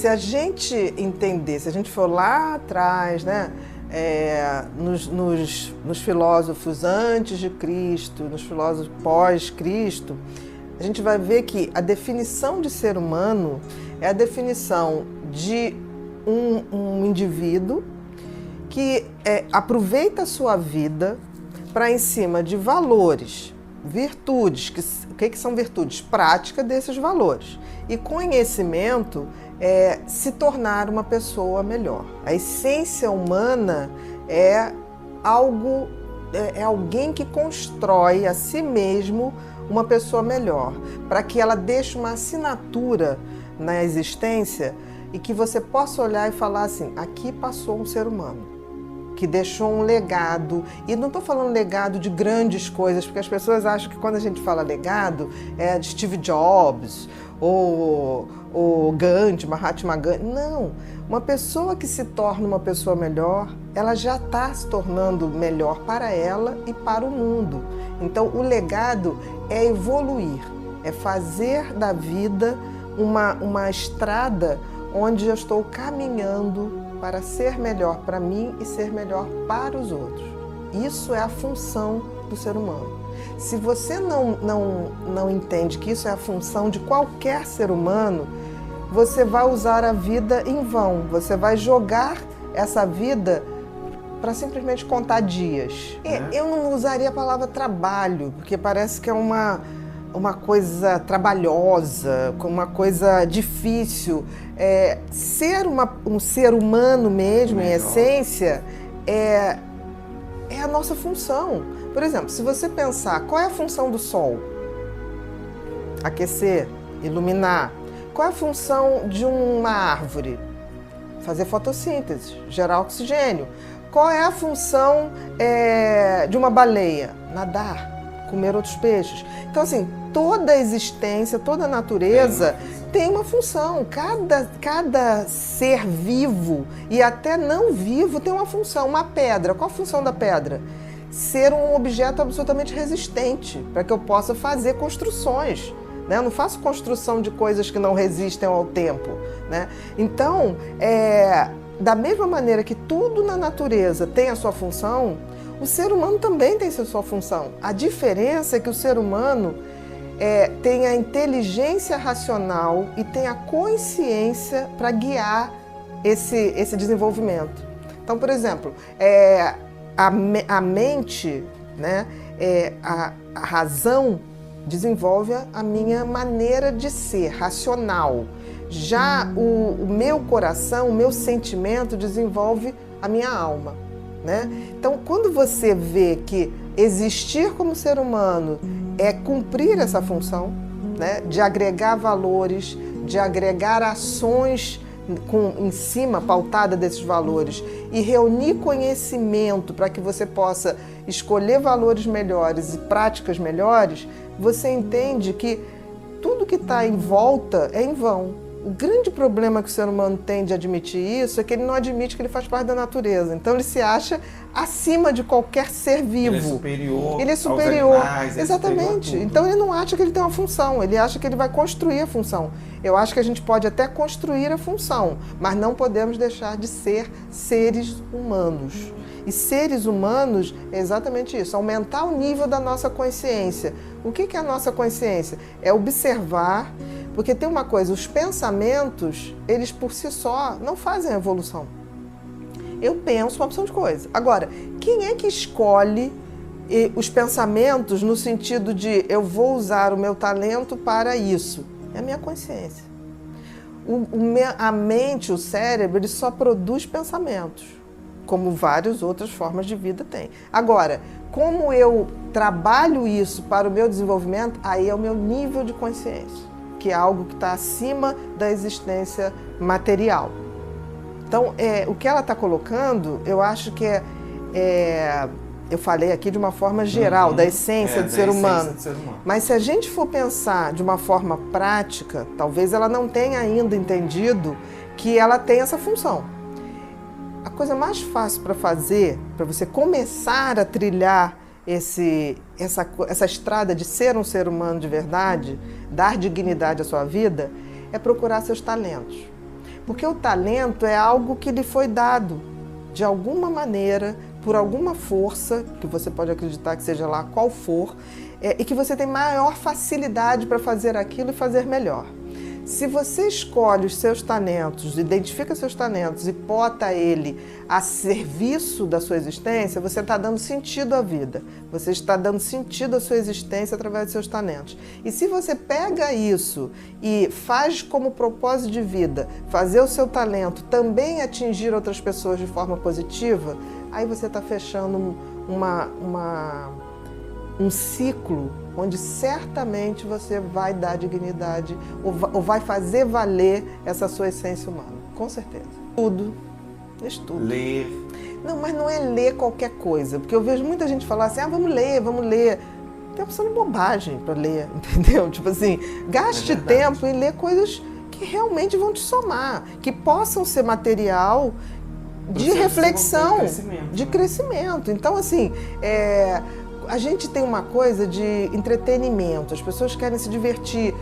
se a gente entender, se a gente for lá atrás, né, nos filósofos antes de Cristo, nos filósofos pós-Cristo, a gente vai ver que a definição de ser humano é a definição de um indivíduo que aproveita a sua vida para, em cima de valores, virtudes, o que são virtudes? Prática desses valores. E conhecimento se tornar uma pessoa melhor. A essência humana é alguém que constrói a si mesmo uma pessoa melhor, para que ela deixe uma assinatura na existência e que você possa olhar e falar assim, aqui passou um ser humano que deixou um legado. E não estou falando legado de grandes coisas, porque as pessoas acham que quando a gente fala legado é de Steve Jobs ou Gandhi, Mahatma Gandhi. Não, uma pessoa que se torna uma pessoa melhor, ela já está se tornando melhor para ela e para o mundo. Então o legado é evoluir, é fazer da vida uma estrada onde eu estou caminhando para ser melhor para mim e ser melhor para os outros. Isso é a função do ser humano. Se você não entende que isso é a função de qualquer ser humano, você vai usar a vida em vão. Você vai jogar essa vida para simplesmente contar dias. Eu não usaria a palavra trabalho, porque parece que é uma coisa trabalhosa, uma coisa difícil. Ser um ser humano mesmo, em essência, é a nossa função. Por exemplo, se você pensar, qual é a função do sol? Aquecer, iluminar. Qual é a função de uma árvore? Fazer fotossíntese, gerar oxigênio. Qual é a função de uma baleia? Nadar, comer outros peixes. Então, assim, toda a existência, toda a natureza tem uma função. Cada ser vivo e até não vivo tem uma função. Uma pedra, qual a função da pedra? Ser um objeto absolutamente resistente, para que eu possa fazer construções. Né? Eu não faço construção de coisas que não resistem ao tempo. Né? Então, da mesma maneira que tudo na natureza tem a sua função, o ser humano também tem a sua função. A diferença é que o ser humano tem a inteligência racional e tem a consciência para guiar esse desenvolvimento. Então, por exemplo, a mente, né, a razão desenvolve a minha maneira de ser, racional. Já o meu coração, o meu sentimento desenvolve a minha alma. Né? Então, quando você vê que existir como ser humano é cumprir essa função, né, de agregar valores, de agregar ações em cima, pautada desses valores, e reunir conhecimento para que você possa escolher valores melhores e práticas melhores, você entende que tudo que está em volta é em vão. O grande problema que o ser humano tem de admitir isso é que ele não admite que ele faz parte da natureza. Então ele se acha acima de qualquer ser vivo. Ele é superior. Aos animais, exatamente. Então ele não acha que ele tem uma função, ele acha que ele vai construir a função. Eu acho que a gente pode até construir a função, mas não podemos deixar de ser seres humanos. E seres humanos é exatamente isso, aumentar o nível da nossa consciência. O que é a nossa consciência? É observar, porque tem uma coisa, os pensamentos, eles por si só não fazem a evolução. Eu penso uma opção de coisa. Agora, quem é que escolhe os pensamentos no sentido de eu vou usar o meu talento para isso? É a minha consciência. A mente, o cérebro, ele só produz pensamentos, como várias outras formas de vida tem. Agora, como eu trabalho isso para o meu desenvolvimento, aí é o meu nível de consciência, que é algo que está acima da existência material. Então, o que ela está colocando, eu acho que eu falei aqui de uma forma geral, da essência do ser humano. Mas se a gente for pensar de uma forma prática, talvez ela não tenha ainda entendido que ela tem essa função. A coisa mais fácil para fazer, para você começar a trilhar essa estrada de ser um ser humano de verdade, dar dignidade à sua vida, é procurar seus talentos. Porque o talento é algo que lhe foi dado, de alguma maneira, por alguma força, que você pode acreditar que seja lá qual for, e que você tem maior facilidade para fazer aquilo e fazer melhor. Se você escolhe os seus talentos, identifica seus talentos e bota ele a serviço da sua existência, você está dando sentido à vida. Você está dando sentido à sua existência através dos seus talentos. E se você pega isso e faz como propósito de vida, fazer o seu talento também atingir outras pessoas de forma positiva, aí você está fechando um ciclo onde certamente você vai dar dignidade ou vai fazer valer essa sua essência humana, com certeza. Tudo, estudo. Ler. Não, mas não é ler qualquer coisa, porque eu vejo muita gente falar assim, vamos ler, vamos ler. Tem opção de bobagem para ler, entendeu? Tipo assim, gaste tempo em ler coisas que realmente vão te somar, que possam ser material de reflexão, de crescimento. Então, assim, a gente tem uma coisa de entretenimento, as pessoas querem se divertir,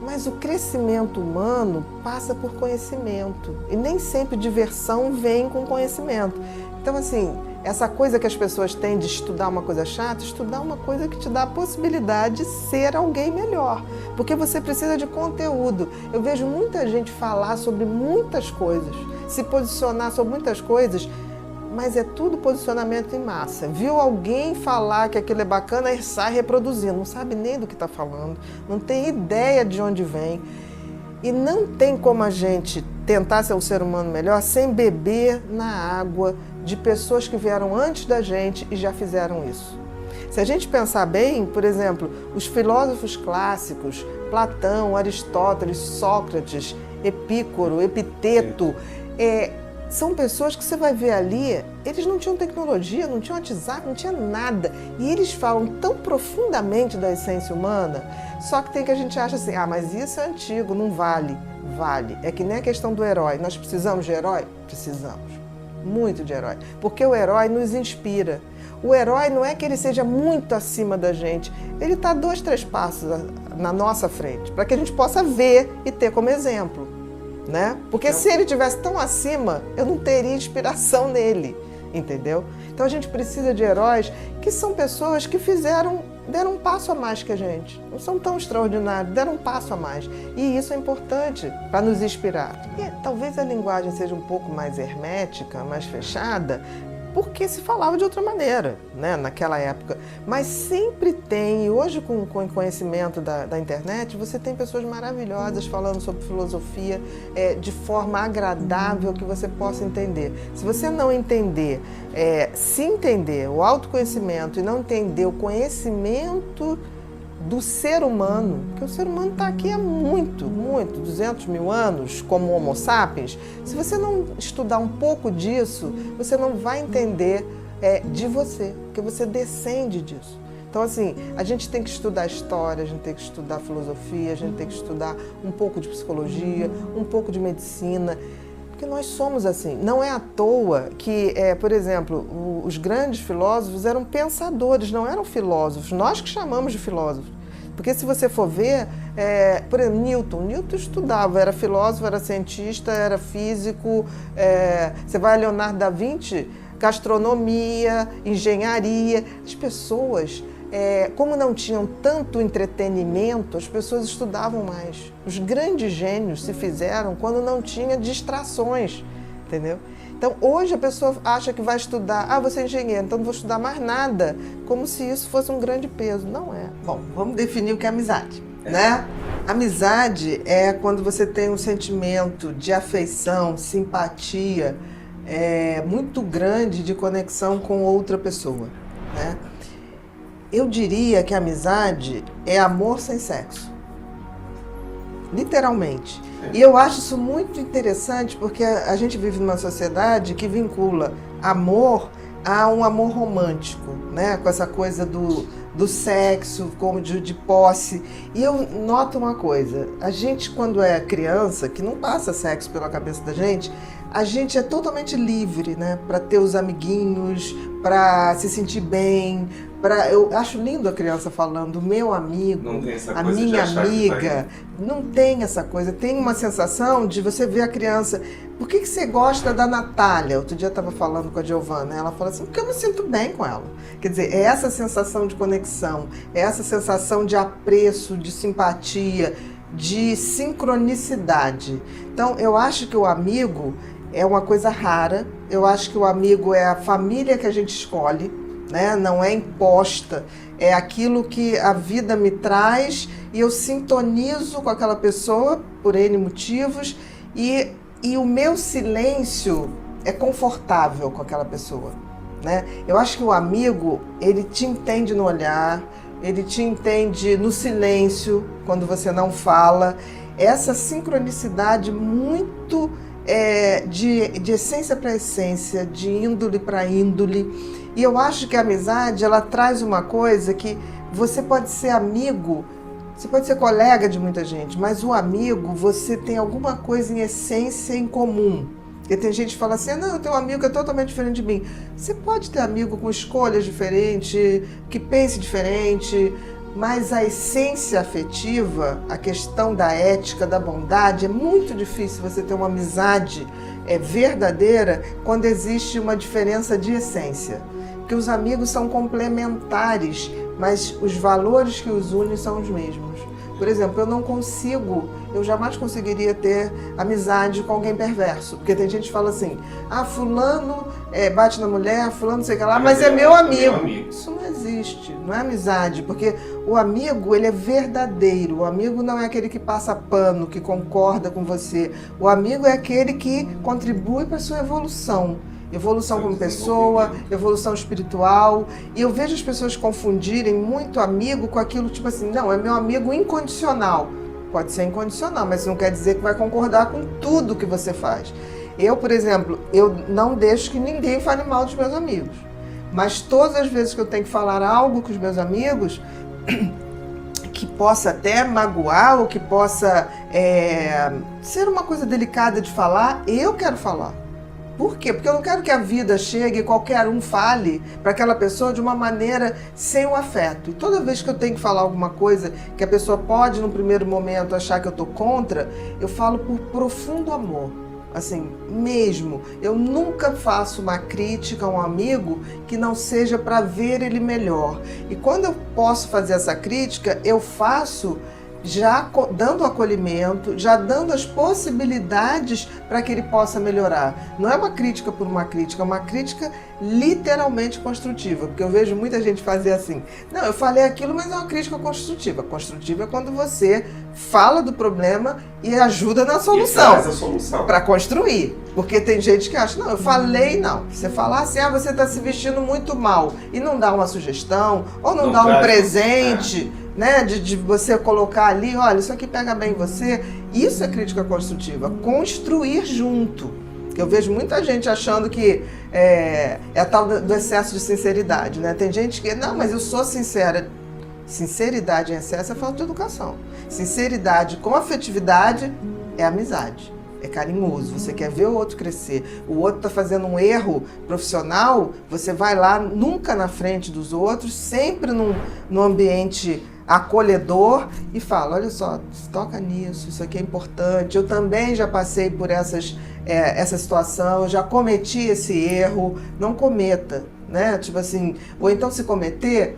mas o crescimento humano passa por conhecimento e nem sempre diversão vem com conhecimento. Então, assim, essa coisa que as pessoas têm de estudar uma coisa chata, estudar uma coisa que te dá a possibilidade de ser alguém melhor, porque você precisa de conteúdo. Eu vejo muita gente falar sobre muitas coisas, se posicionar sobre muitas coisas, mas é tudo posicionamento em massa. Viu alguém falar que aquilo é bacana e sai reproduzindo, não sabe nem do que está falando, não tem ideia de onde vem. E não tem como a gente tentar ser um ser humano melhor sem beber na água de pessoas que vieram antes da gente e já fizeram isso. Se a gente pensar bem, por exemplo, os filósofos clássicos, Platão, Aristóteles, Sócrates, Epícoro, Epiteto, são pessoas que você vai ver ali, eles não tinham tecnologia, não tinham WhatsApp, não tinha nada. E eles falam tão profundamente da essência humana, só que tem que a gente acha assim, mas isso é antigo, não vale. Vale. É que nem a questão do herói. Nós precisamos de herói? Precisamos. Muito de herói. Porque o herói nos inspira. O herói não é que ele seja muito acima da gente, ele está 2, 3 passos na nossa frente, para que a gente possa ver e ter como exemplo. Né? Porque se ele estivesse tão acima, eu não teria inspiração nele, entendeu? Então a gente precisa de heróis que são pessoas que deram um passo a mais que a gente. Não são tão extraordinários, deram um passo a mais. E isso é importante para nos inspirar. E talvez a linguagem seja um pouco mais hermética, mais fechada, porque se falava de outra maneira, né, naquela época. Mas sempre tem, e hoje com o conhecimento da internet, você tem pessoas maravilhosas falando sobre filosofia de forma agradável que você possa entender. Se você não entender, se entender o autoconhecimento e não entender o conhecimento do ser humano, porque o ser humano está aqui há muito, 200 mil anos, como Homo sapiens. Se você não estudar um pouco disso, você não vai entender de você, porque você descende disso. Então, assim, a gente tem que estudar história, a gente tem que estudar filosofia, a gente tem que estudar um pouco de psicologia, um pouco de medicina, porque nós somos assim. Não é à toa que, por exemplo, os grandes filósofos eram pensadores, não eram filósofos. Nós que chamamos de filósofos. Porque se você for ver, por exemplo, Newton estudava, era filósofo, era cientista, era físico. Você vai a Leonardo da Vinci, gastronomia, engenharia. As pessoas, como não tinham tanto entretenimento, as pessoas estudavam mais. Os grandes gênios se fizeram quando não tinha distrações, entendeu? Então, hoje a pessoa acha que vai estudar, você é engenheiro, então não vou estudar mais nada, como se isso fosse um grande peso. Não é. Bom, vamos definir o que é amizade, né? Amizade é quando você tem um sentimento de afeição, simpatia, muito grande de conexão com outra pessoa, né? Eu diria que a amizade é amor sem sexo. Literalmente. E eu acho isso muito interessante porque a gente vive numa sociedade que vincula amor a um amor romântico, né? Com essa coisa do sexo, como de posse. E eu noto uma coisa, a gente quando é criança, que não passa sexo pela cabeça da gente, a gente é totalmente livre, né? Para ter os amiguinhos, para se sentir bem, Eu acho lindo a criança falando, meu amigo, não tem essa a coisa minha de amiga. Não tem essa coisa. Tem uma sensação de você ver a criança. Por que você gosta da Natália? Outro dia eu estava falando com a Giovana. Ela fala assim, porque eu me sinto bem com ela. Quer dizer, é essa sensação de conexão, é essa sensação de apreço, de simpatia, de sincronicidade. Então, eu acho que o amigo é uma coisa rara. Eu acho que o amigo é a família que a gente escolhe, né? Não é imposta. É aquilo que a vida me traz e eu sintonizo com aquela pessoa por N motivos e o meu silêncio é confortável com aquela pessoa, né? Eu acho que o amigo, ele te entende no olhar, ele te entende no silêncio, quando você não fala. Essa sincronicidade muito de essência para essência, de índole para índole. E eu acho que a amizade, ela traz uma coisa que você pode ser amigo, você pode ser colega de muita gente, mas o amigo, você tem alguma coisa em essência em comum. E tem gente que fala assim, não, eu tenho um amigo que é totalmente diferente de mim. Você pode ter amigo com escolhas diferentes, que pense diferente, mas a essência afetiva, a questão da ética, da bondade, é muito difícil você ter uma amizade verdadeira quando existe uma diferença de essência. Porque os amigos são complementares, mas os valores que os unem são os mesmos. Por exemplo, eu jamais conseguiria ter amizade com alguém perverso. Porque tem gente que fala assim, fulano bate na mulher, fulano não sei o que lá, mas é meu amigo. Isso não existe, não é amizade, porque o amigo, ele é verdadeiro. O amigo não é aquele que passa pano, que concorda com você. O amigo é aquele que contribui para a sua evolução. Evolução como pessoa, evolução espiritual. E eu vejo as pessoas confundirem muito amigo com aquilo tipo assim, não, é meu amigo incondicional. Pode ser incondicional, mas isso não quer dizer que vai concordar com tudo que você faz. Eu, por exemplo, eu não deixo que ninguém fale mal dos meus amigos. Mas todas as vezes que eu tenho que falar algo com os meus amigos, que possa até magoar ou que possa ser uma coisa delicada de falar, eu quero falar. Por quê? Porque eu não quero que a vida chegue e qualquer um fale para aquela pessoa de uma maneira sem o afeto. E toda vez que eu tenho que falar alguma coisa que a pessoa pode, no primeiro momento, achar que eu estou contra, eu falo por profundo amor. Assim, mesmo. Eu nunca faço uma crítica a um amigo que não seja para ver ele melhor. E quando eu posso fazer essa crítica, eu faço já dando acolhimento, já dando as possibilidades para que ele possa melhorar. Não é uma crítica por uma crítica, é uma crítica literalmente construtiva, porque eu vejo muita gente fazer assim, não, eu falei aquilo, mas é uma crítica construtiva. Construtiva é quando você fala do problema e ajuda na solução. E traz a solução. Para construir. Porque tem gente que acha, não, eu falei, não. Você falar assim, você está se vestindo muito mal e não dá uma sugestão, ou não dá um presente, né, de você colocar ali, olha, isso aqui pega bem em você. Isso é crítica construtiva, construir junto. Eu vejo muita gente achando que é a tal do excesso de sinceridade, né? Tem gente que, não, mas eu sou sincera. Sinceridade em excesso é falta de educação. Sinceridade com afetividade é amizade. É carinhoso, você quer ver o outro crescer. O outro está fazendo um erro profissional, você vai lá nunca na frente dos outros, sempre num ambiente acolhedor e fala, olha só, toca nisso, isso aqui é importante. Eu também já passei por essa situação, eu já cometi esse erro, não cometa, né? Tipo assim, ou então se cometer,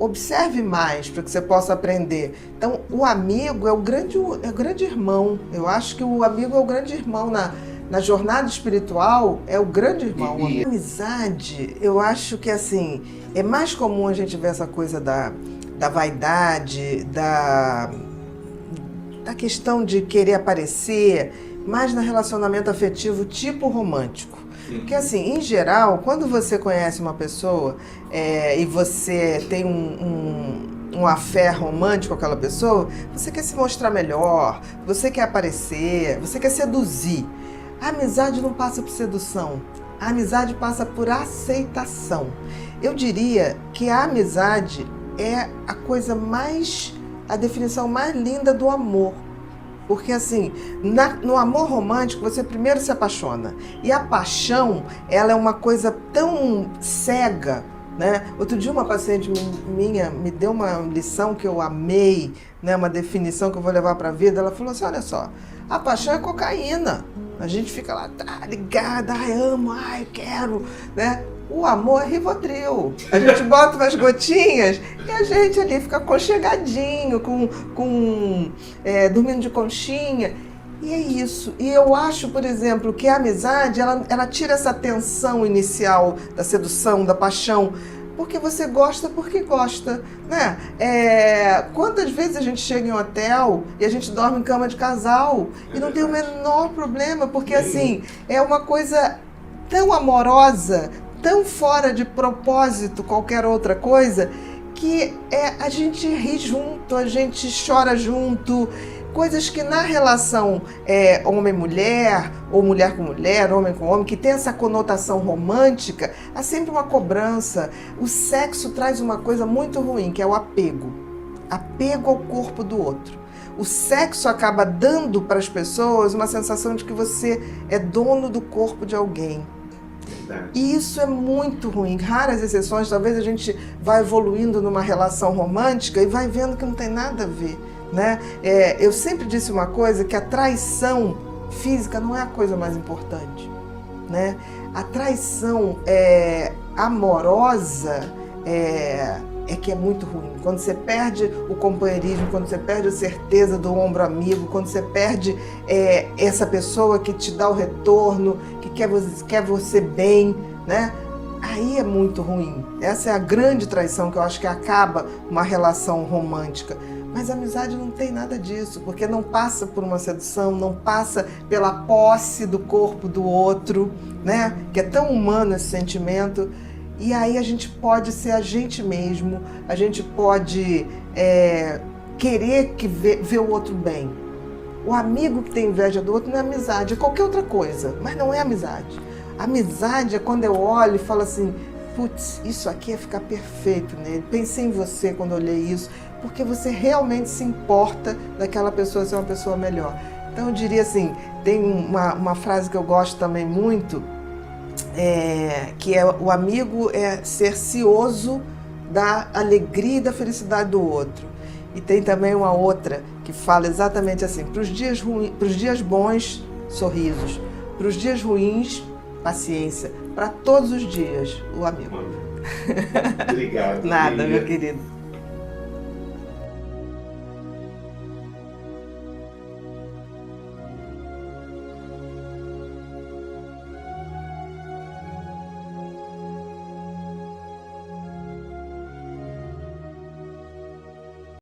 observe mais para que você possa aprender. Então, o amigo é o grande irmão. Eu acho que o amigo é o grande irmão na jornada espiritual, é o grande irmão. A amizade, eu acho que assim, é mais comum a gente ver essa coisa da vaidade, da questão de querer aparecer, mais no relacionamento afetivo tipo romântico. Porque assim, em geral, quando você conhece uma pessoa e você tem um afé romântico com aquela pessoa, você quer se mostrar melhor, você quer aparecer, você quer seduzir. A amizade não passa por sedução, a amizade passa por aceitação. Eu diria que a amizade é a definição mais linda do amor. Porque assim, no amor romântico, você primeiro se apaixona. E a paixão, ela é uma coisa tão cega, né? Outro dia uma paciente minha me deu uma lição que eu amei, né? Uma definição que eu vou levar para a vida. Ela falou assim, olha só, a paixão é cocaína. A gente fica lá, tá ligada, ai, amo, ai, quero, né? O amor é Rivotril. A gente bota umas gotinhas e a gente ali fica aconchegadinho, dormindo de conchinha. E é isso. E eu acho, por exemplo, que a amizade, ela tira essa tensão inicial da sedução, da paixão, porque você gosta porque gosta, né? Quantas vezes a gente chega em um hotel e a gente dorme em cama de casal e não tem o menor problema, porque assim, é uma coisa tão amorosa, tão fora de propósito, qualquer outra coisa, que a gente ri junto, a gente chora junto, coisas que na relação homem-mulher, ou mulher com mulher, homem com homem, que tem essa conotação romântica, há sempre uma cobrança. O sexo traz uma coisa muito ruim, que é o apego. Apego ao corpo do outro. O sexo acaba dando para as pessoas uma sensação de que você é dono do corpo de alguém. E isso é muito ruim. Raras exceções, talvez a gente vá evoluindo numa relação romântica e vai vendo que não tem nada a ver, né? Eu sempre disse uma coisa, que a traição física não é a coisa mais importante, né? A traição amorosa que é muito ruim. Quando você perde o companheirismo, quando você perde a certeza do ombro amigo, quando você perde essa pessoa que te dá o retorno, que quer você bem, né? Aí é muito ruim. Essa é a grande traição que eu acho que acaba uma relação romântica. Mas a amizade não tem nada disso, porque não passa por uma sedução, não passa pela posse do corpo do outro, né? Que é tão humano esse sentimento. E aí a gente pode ser a gente mesmo, a gente pode querer ver o outro bem. O amigo que tem inveja do outro não é amizade, é qualquer outra coisa, mas não é amizade. Amizade é quando eu olho e falo assim, putz, isso aqui ia ficar perfeito nele, pensei em você quando olhei isso, porque você realmente se importa daquela pessoa ser uma pessoa melhor. Então eu diria assim, tem uma frase que eu gosto também muito, que o amigo ser cioso da alegria e da felicidade do outro. E tem também uma outra que fala exatamente assim, para os dias bons, sorrisos, para os dias ruins, paciência, para todos os dias, o amigo. Obrigado. Nada, meu querido.